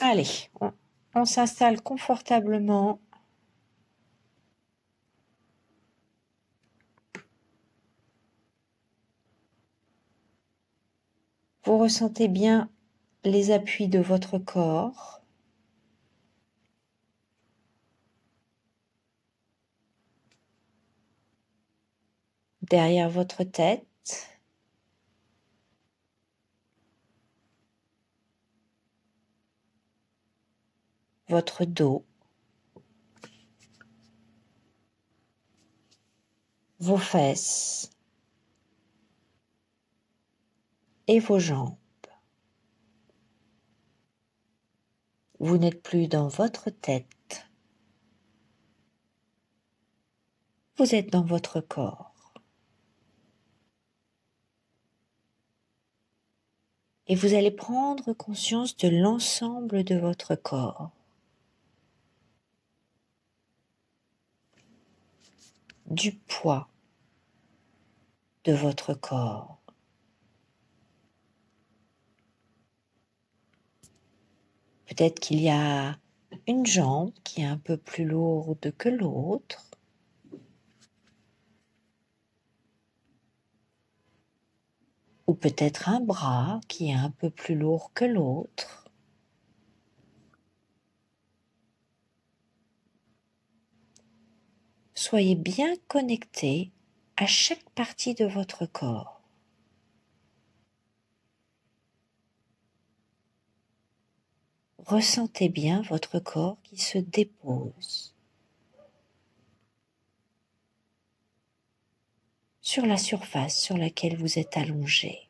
Allez, on s'installe confortablement. Vous ressentez bien les appuis de votre corps. Derrière votre tête. Votre dos. Vos fesses. Et vos jambes. Vous n'êtes plus dans votre tête. Vous êtes dans votre corps. Et vous allez prendre conscience de l'ensemble de votre corps. Du poids de votre corps. Peut-être qu'il y a une jambe qui est un peu plus lourde que l'autre. Ou peut-être un bras qui est un peu plus lourd que l'autre. Soyez bien connectés à chaque partie de votre corps. Ressentez bien votre corps qui se dépose sur la surface sur laquelle vous êtes allongé.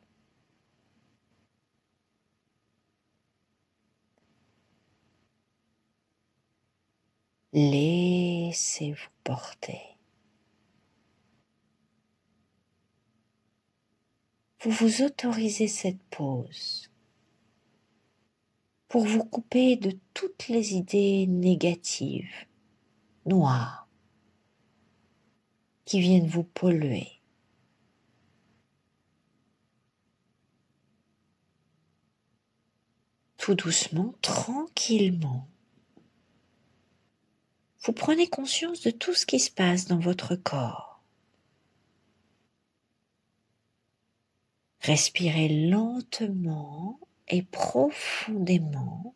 Laissez-vous porter. Vous vous autorisez cette pause pour vous couper de toutes les idées négatives, noires, qui viennent vous polluer. Tout doucement, tranquillement, vous prenez conscience de tout ce qui se passe dans votre corps. Respirez lentement et profondément.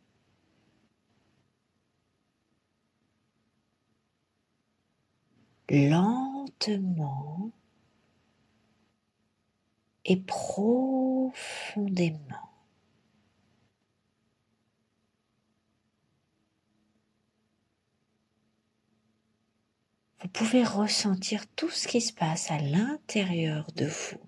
Lentement et profondément. Vous pouvez ressentir tout ce qui se passe à l'intérieur de vous.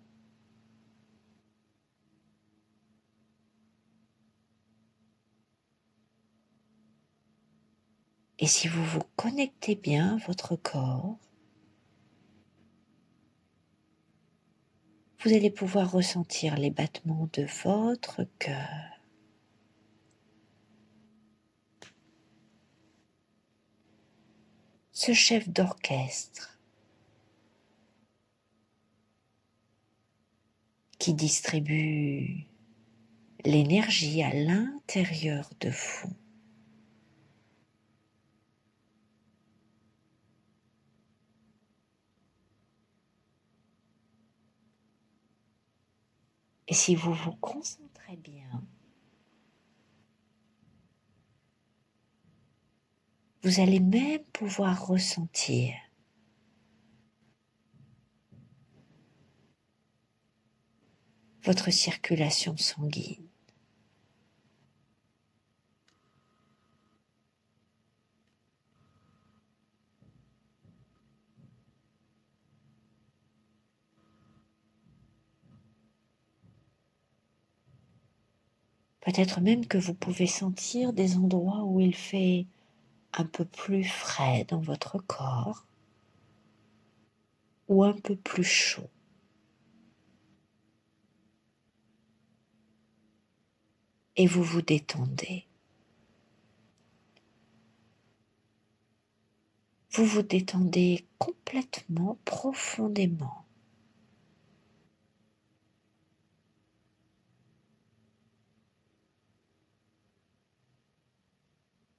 Et si vous vous connectez bien à votre corps, vous allez pouvoir ressentir les battements de votre cœur. Ce chef d'orchestre qui distribue l'énergie à l'intérieur de vous. Et si vous vous concentrez bien, vous allez même pouvoir ressentir votre circulation sanguine. Peut-être même que vous pouvez sentir des endroits où il fait un peu plus frais dans votre corps ou un peu plus chaud. Et vous vous détendez. Vous vous détendez complètement, profondément.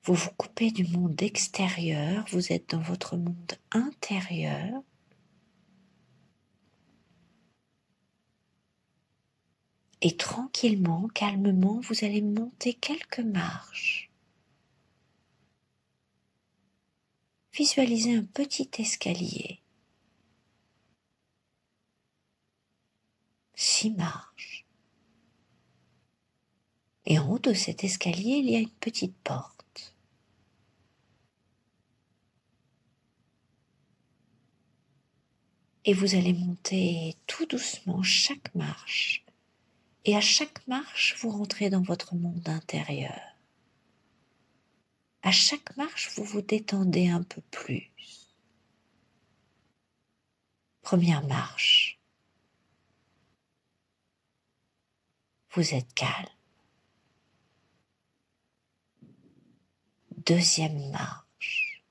Vous vous coupez du monde extérieur, vous êtes dans votre monde intérieur. Et tranquillement, calmement, vous allez monter quelques marches. Visualisez un petit escalier. 6 marches. Et en haut de cet escalier, il y a une petite porte. Et vous allez monter tout doucement chaque marche. Et à chaque marche, vous rentrez dans votre monde intérieur. À chaque marche, vous vous détendez un peu plus. Première marche. Vous êtes calme. Deuxième marche.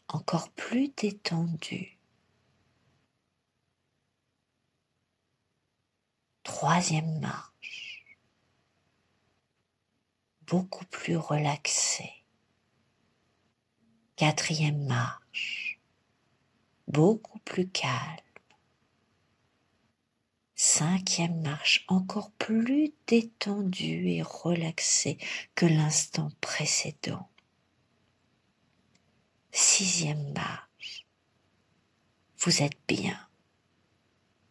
Encore plus détendu. Troisième marche. Beaucoup plus relaxé. Quatrième marche. Beaucoup plus calme. Cinquième marche, encore plus détendue et relaxée que l'instant précédent. Sixième marche, vous êtes bien,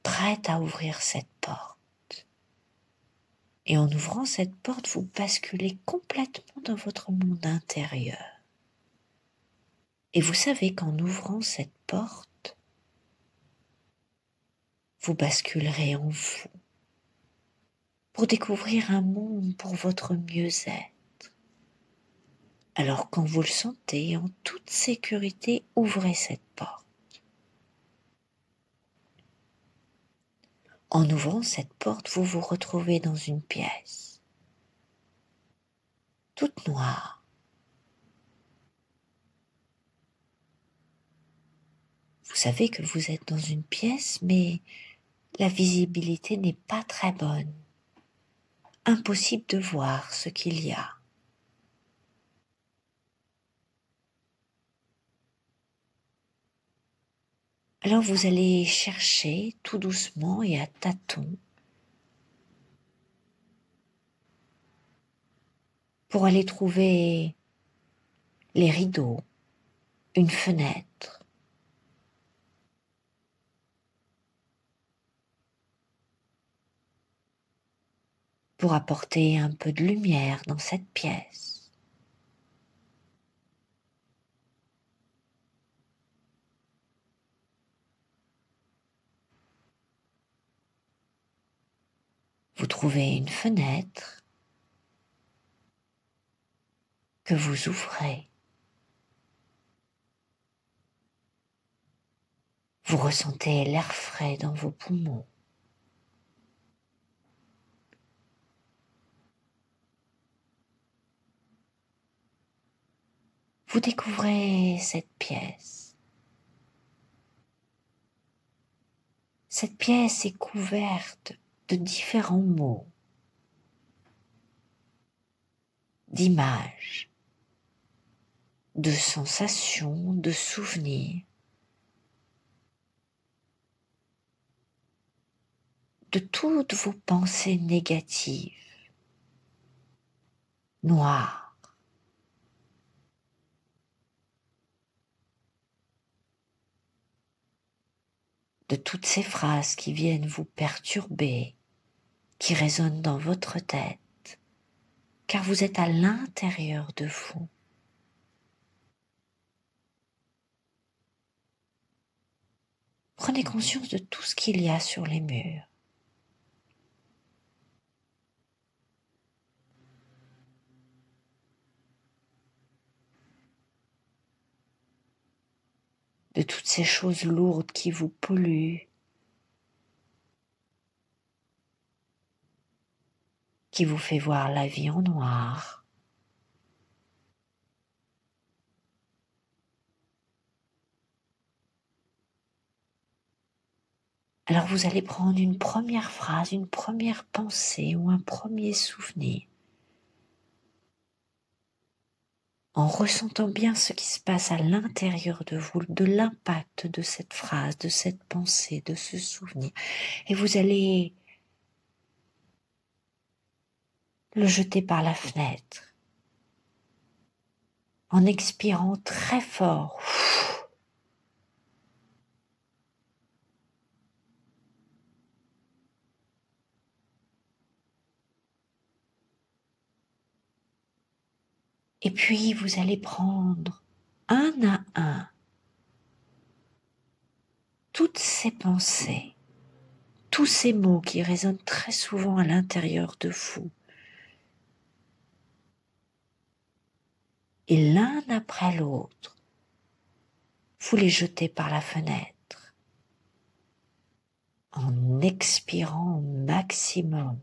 prête à ouvrir cette porte. Et en ouvrant cette porte, vous basculez complètement dans votre monde intérieur. Et vous savez qu'en ouvrant cette porte, vous basculerez en vous pour découvrir un monde pour votre mieux-être. Alors quand vous le sentez, en toute sécurité, ouvrez cette porte. En ouvrant cette porte, vous vous retrouvez dans une pièce, toute noire. Vous savez que vous êtes dans une pièce, mais la visibilité n'est pas très bonne. Impossible de voir ce qu'il y a. Alors vous allez chercher tout doucement et à tâtons pour aller trouver les rideaux, une fenêtre. Pour apporter un peu de lumière dans cette pièce. Vous trouvez une fenêtre que vous ouvrez. Vous ressentez l'air frais dans vos poumons. Vous découvrez cette pièce. Cette pièce est couverte de différents mots, d'images, de sensations, de souvenirs, de toutes vos pensées négatives, noires, de toutes ces phrases qui viennent vous perturber, qui résonnent dans votre tête, car vous êtes à l'intérieur de vous. Prenez conscience de tout ce qu'il y a sur les murs. De toutes ces choses lourdes qui vous polluent, qui vous fait voir la vie en noir. Alors vous allez prendre une première phrase, une première pensée ou un premier souvenir en ressentant bien ce qui se passe à l'intérieur de vous, de l'impact de cette phrase, de cette pensée, de ce souvenir. Et vous allez le jeter par la fenêtre, en expirant très fort. Et puis vous allez prendre un à un toutes ces pensées, tous ces mots qui résonnent très souvent à l'intérieur de vous. Et l'un après l'autre, vous les jetez par la fenêtre en expirant au maximum.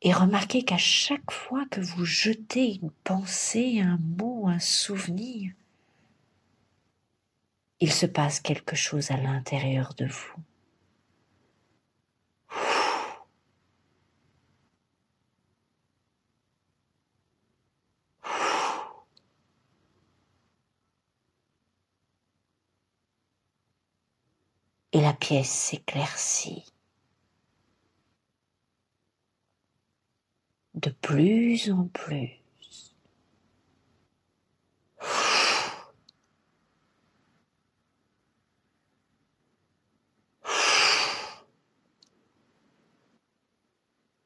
Et remarquez qu'à chaque fois que vous jetez une pensée, un mot, un souvenir, il se passe quelque chose à l'intérieur de vous. Et la pièce s'éclaircit de plus en plus.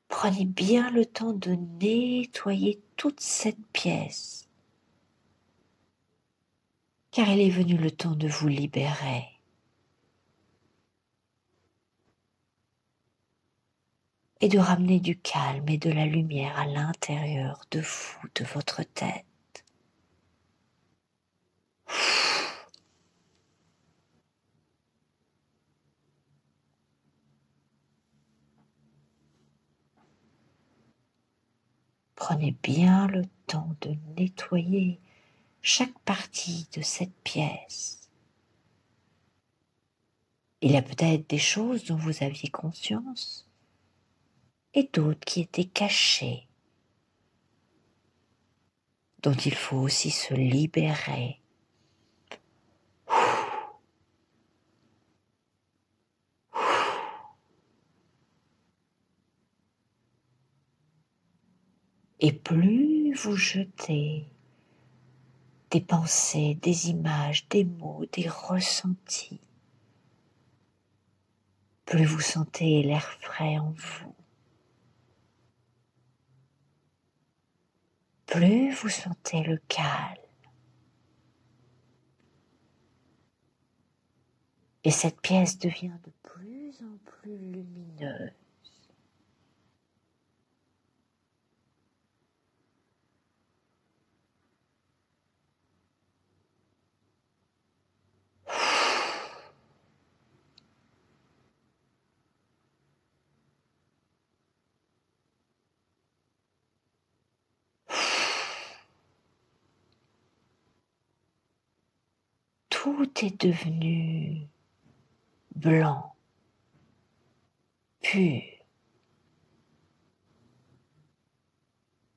Prenez bien le temps de nettoyer toute cette pièce, car il est venu le temps de vous libérer. Et de ramener du calme et de la lumière à l'intérieur de vous, de votre tête. Prenez bien le temps de nettoyer chaque partie de cette pièce. Il y a peut-être des choses dont vous aviez conscience et d'autres qui étaient cachées, dont il faut aussi se libérer. Et plus vous jetez des pensées, des images, des mots, des ressentis, plus vous sentez l'air frais en vous, plus vous sentez le calme. Et cette pièce devient de plus en plus lumineuse. Tout est devenu blanc, pur,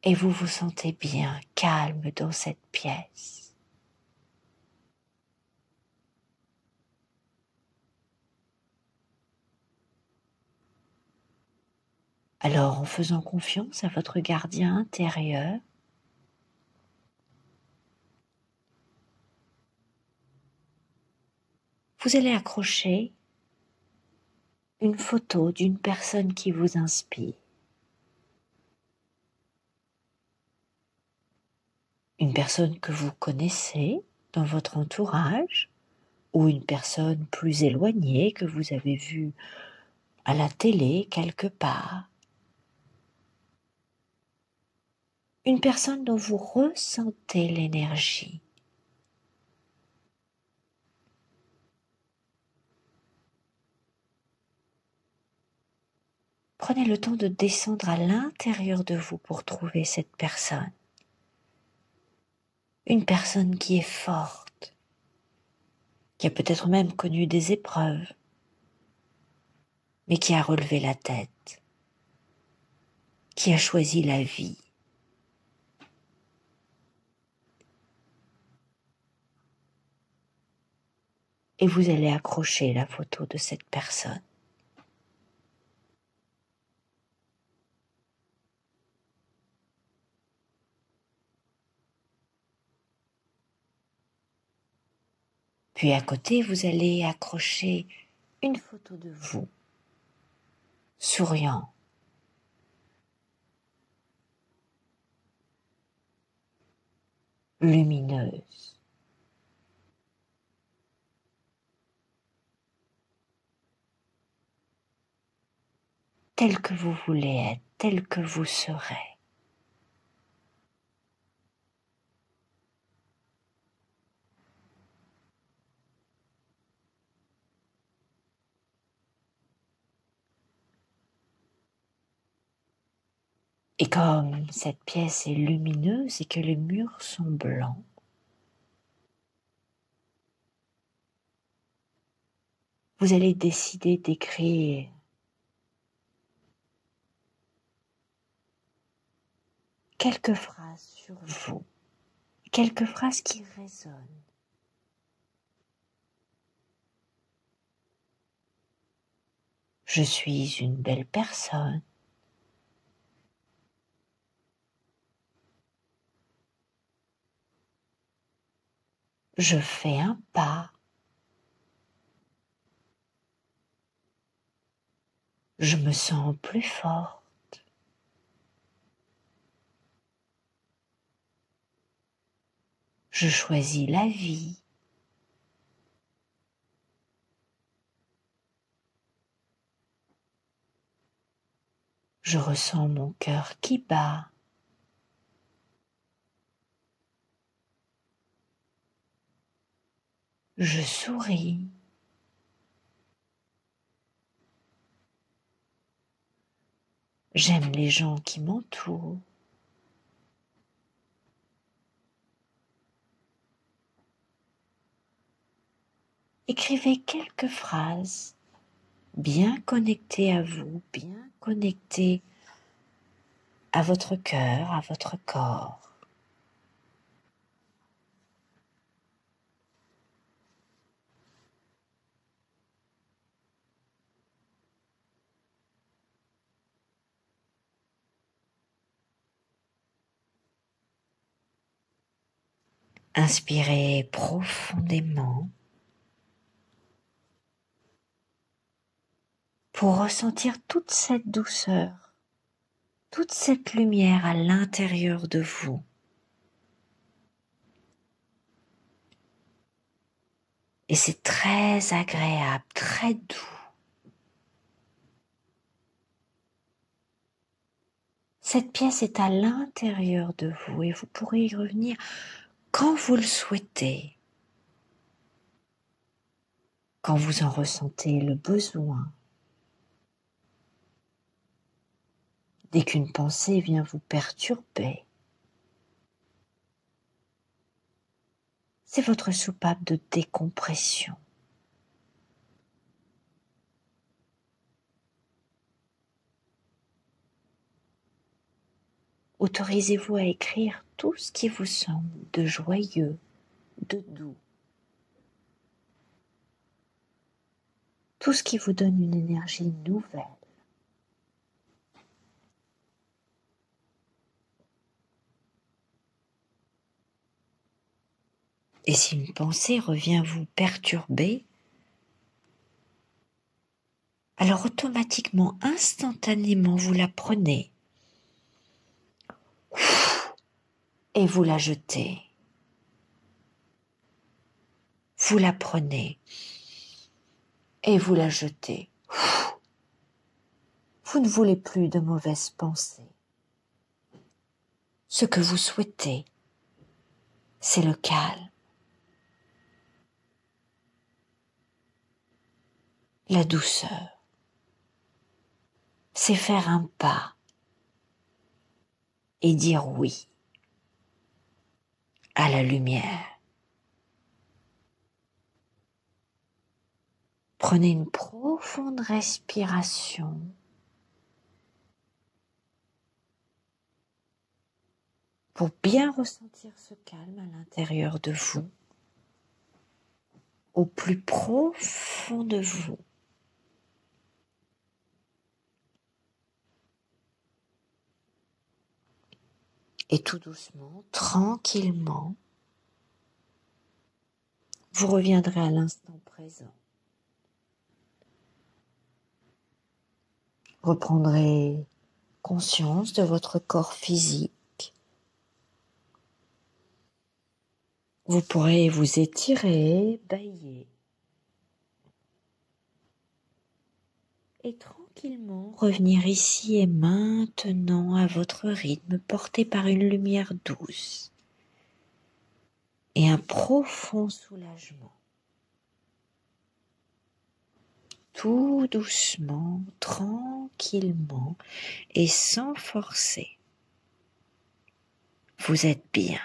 et vous vous sentez bien calme dans cette pièce. Alors, en faisant confiance à votre gardien intérieur, vous allez accrocher une photo d'une personne qui vous inspire. Une personne que vous connaissez dans votre entourage ou une personne plus éloignée que vous avez vue à la télé quelque part. Une personne dont vous ressentez l'énergie. Prenez le temps de descendre à l'intérieur de vous pour trouver cette personne. une personne qui est forte, qui a peut-être même connu des épreuves, mais qui a relevé la tête, qui a choisi la vie. Et vous allez accrocher la photo de cette personne. Puis à côté, vous allez accrocher une photo de vous, souriant, lumineuse. Telle que vous voulez être, telle que vous serez. Et comme cette pièce est lumineuse et que les murs sont blancs, vous allez décider d'écrire quelques phrases sur vous, quelques phrases qui résonnent. Je suis une belle personne. Je fais un pas. Je me sens plus forte. Je choisis la vie. Je ressens mon cœur qui bat. Je souris. J'aime les gens qui m'entourent. Écrivez quelques phrases bien connectées à vous, bien connectées à votre cœur, à votre corps. Inspirez profondément pour ressentir toute cette douceur, toute cette lumière à l'intérieur de vous. Et c'est très agréable, très doux. Cette pièce est à l'intérieur de vous et vous pourrez y revenir quand vous le souhaitez, quand vous en ressentez le besoin. Dès qu'une pensée vient vous perturber, c'est votre soupape de décompression. Autorisez-vous à écrire tout ce qui vous semble de joyeux, de doux, tout ce qui vous donne une énergie nouvelle. Et si une pensée revient vous perturber, alors automatiquement, instantanément, vous la prenez et vous la jetez. Vous la prenez et vous la jetez. Vous ne voulez plus de mauvaises pensées. Ce que vous souhaitez, c'est le calme, la douceur. C'est faire un pas et dire oui. à la lumière. Prenez une profonde respiration. Pour bien ressentir ce calme à l'intérieur de vous, au plus profond de vous. Et tout doucement, tranquillement, vous reviendrez à l'instant présent. Reprendrez conscience de votre corps physique. Vous pourrez vous étirer, bâiller. Et tranquillement revenir ici et maintenant à votre rythme, porté par une lumière douce et un profond soulagement. Tout doucement, tranquillement et sans forcer. Vous êtes bien.